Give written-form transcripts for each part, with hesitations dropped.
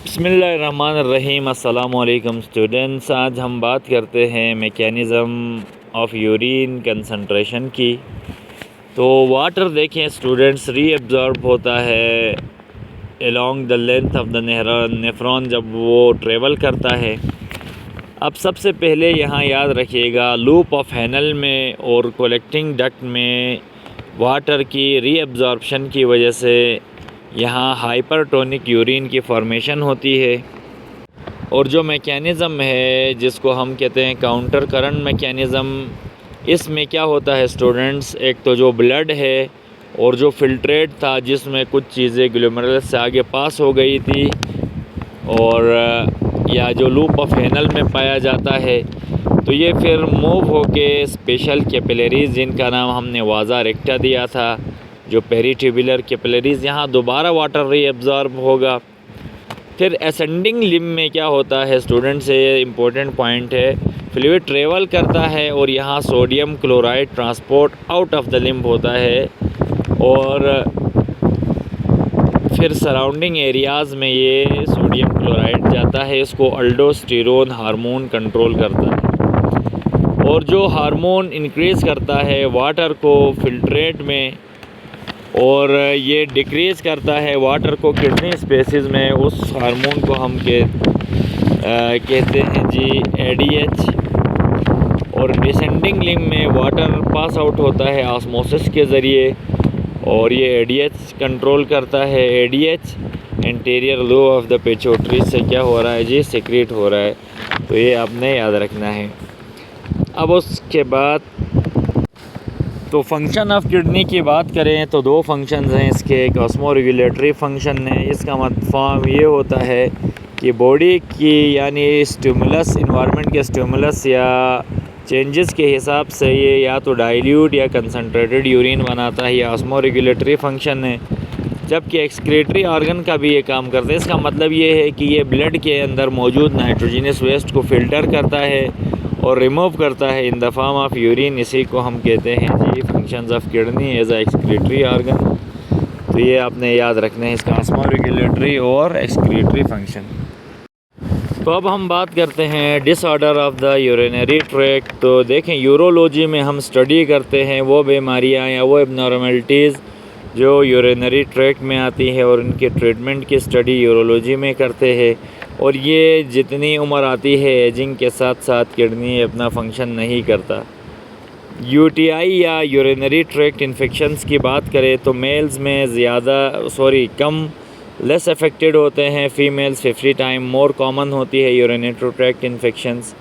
बिस्मिल्लाहिर्रहमानिर्रहीम। अस्सलामुअलैकुम स्टूडेंट्स, आज हम बात करते हैं मैकेनिज़्म ऑफ यूरिन कंसंट्रेशन की। तो वाटर देखें स्टूडेंट्स, रीअब्ज़ॉर्ब होता है along the length of the nephron जब वो ट्रेवल करता है। अब सबसे पहले यहाँ याद रखिएगा, लूप ऑफ हैनल में और कलेक्टिंग डक्ट में वाटर की रीअब्ज़ॉर्प्शन की वजह से यहाँ हाइपरटोनिक यूरिन की फॉर्मेशन होती है। और जो मैकेनिज़्म है जिसको हम कहते हैं काउंटर करंट मैकेनिज़्म, इसमें क्या होता है स्टूडेंट्स, एक तो जो ब्लड है और जो फिल्ट्रेट था जिसमें कुछ चीज़ें ग्लोमेरुलस से आगे पास हो गई थी, और या जो लूप ऑफ हैनल में पाया जाता है, तो ये फिर मूव होके स्पेशल कैपिलरीज़ जिनका नाम हमने वाज़ा रेक्टा दिया था, जो पेरीट्यूबुलर कैपिलरीज़, यहाँ दोबारा वाटर रीअब्ज़ॉर्ब होगा। फिर असेंडिंग लिम्ब में क्या होता है स्टूडेंट्स, ये इम्पोर्टेंट पॉइंट है, फ्लूइड ट्रेवल करता है और यहाँ sodium chloride transport out of the limb होता है, और फिर सराउंडिंग एरियाज़ में ये सोडियम क्लोराइड जाता है, इसको अल्डोस्टेरोन हार्मोन कंट्रोल करता है। और जो हार्मोन इंक्रीज़ करता है वाटर को फिल्ट्रेट में, और ये डिक्रीज़ करता है वाटर को किडनी स्पेसिस में, उस हार्मोन को हम कहते हैं जी ADH। और डिसेंडिंग लिम्ब में वाटर पास आउट होता है ऑस्मोसिस के ज़रिए, और ये ADH कंट्रोल करता है। ADH anterior lobe of the pituitary से क्या हो रहा है जी, सीक्रेट हो रहा है, तो ये आपने याद रखना है। अब उसके बाद तो फंक्शन ऑफ किडनी की बात करें तो दो फंक्शंस हैं इसके, एक ऑस्मो रेगुलेटरी फंक्शन है। इसका मतलब ये होता है कि बॉडी की यानी स्टिमुलस, इन्वायरमेंट के स्टिमुलस या चेंजेस के हिसाब से ये या तो डाइल्यूट या कंसनट्रेटेड यूरिन बनाता है, या ऑस्मो रेगुलेटरी फंक्शन है। जबकि एक्सक्रीटरी ऑर्गन का भी ये काम करता है। इसका मतलब ये है कि ये ब्लड के अंदर मौजूद नाइट्रोजनस वेस्ट को फ़िल्टर करता है और रिमूव करता है in the form of urine. इसी को हम कहते हैं जी functions of kidney as a excretory organ. तो ये आपने याद रखना है, इसका ऑस्मो रेगुलेटरी और एक्सक्रीटरी फंक्शन। तो अब हम बात करते हैं disorder of the urinary tract. तो देखें, यूरोलॉजी में हम स्टडी करते हैं वो बीमारियां या वो एबनॉर्मलिटीज़ जो यूरिनरी ट्रैक्ट में आती है, और उनके ट्रीटमेंट की स्टडी यूरोलॉजी में करते हैं। और ये जितनी उम्र आती है एजिंग के साथ साथ किडनी अपना फंक्शन नहीं करता। UTI या यूरिनरी ट्रैक्ट इन्फेक्शंस की बात करें तो मेल्स में कम लेस अफेक्टेड होते हैं। फीमेल्स 50 टाइम मोर कॉमन होती है यूरिनरी ट्रैक्ट इन्फेक्शंस।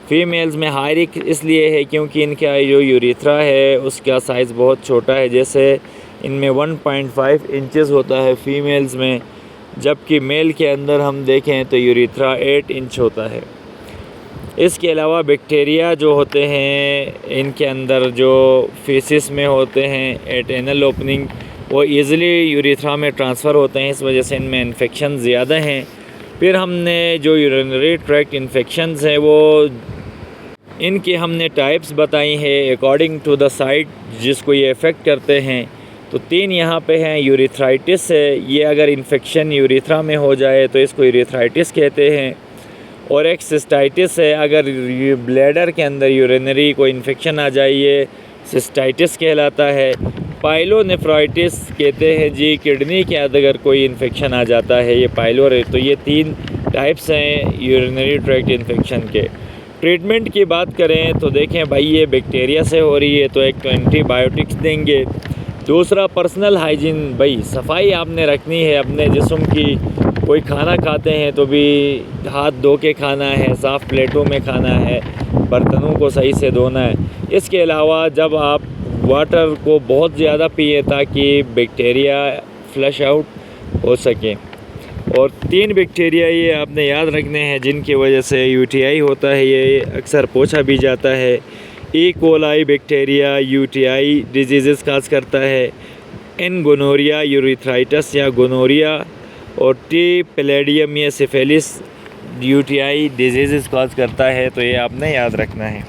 फीमेल्स में हाई रिस्क इसलिए है क्योंकि इनका जो यूरिथ्रा है उसका साइज़ बहुत छोटा है, जैसे इनमें 1.5 इंचेस होता है फीमेल्स में, जबकि मेल के अंदर हम देखें तो यूरिथ्रा 8 इंच होता है। इसके अलावा बैक्टीरिया जो होते हैं इनके अंदर जो फीसिस में होते हैं एट एनल ओपनिंग, वो ईज़िली यूरिथ्रा में ट्रांसफ़र होते हैं, इस वजह से इनमें इन्फेक्शन ज़्यादा हैं। फिर हमने जो यूरिनरी ट्रैक्ट इन्फेक्शंस हैं वो इनकी हमने टाइप्स बताई हैं अकॉर्डिंग टू द साइट जिसको ये अफेक्ट करते हैं। तो 3 यहाँ पे हैं। यूरिथ्राइटिस है, ये अगर इन्फेक्शन यूरिथ्रा में हो जाए तो इसको यूरिथ्राइटिस कहते हैं। और एक सिस्टाइटिस है, अगर ब्लैडर के अंदर यूरिनरी कोई इन्फेक्शन आ जाए ये सिस्टाइटिस कहलाता है। पाइलोनेफ्राइटिस कहते हैं जी, किडनी के अंदर अगर कोई इन्फेक्शन आ जाता है ये पाइलोर है। तो ये 3 टाइप्स हैं यूरिनरी ट्रैक्ट इन्फेक्शन के। ट्रीटमेंट की बात करें तो देखें भाई, ये बैक्टीरिया से हो रही है तो एक तो एंटीबायोटिक्स देंगे। दूसरा पर्सनल हाइजीन, भाई सफाई आपने रखनी है अपने जिस्म की। कोई खाना खाते हैं तो भी हाथ धो के खाना है, साफ़ प्लेटों में खाना है, बर्तनों को सही से धोना है। इसके अलावा जब आप वाटर को बहुत ज़्यादा पिए ताकि बैक्टीरिया फ्लश आउट हो सके। और 3 बैक्टीरिया ये आपने याद रखने हैं जिनकी वजह से UTI होता है, ये अक्सर पोछा भी जाता है। E. coli bacteria UTI disease काज करता है। N. गोनोरिया यूरिथ्राइटिस या गोनोरिया, और T. पैलेडियम या सिफिलिस UTI डिजीज़ काज करता है। तो ये आपने याद रखना है।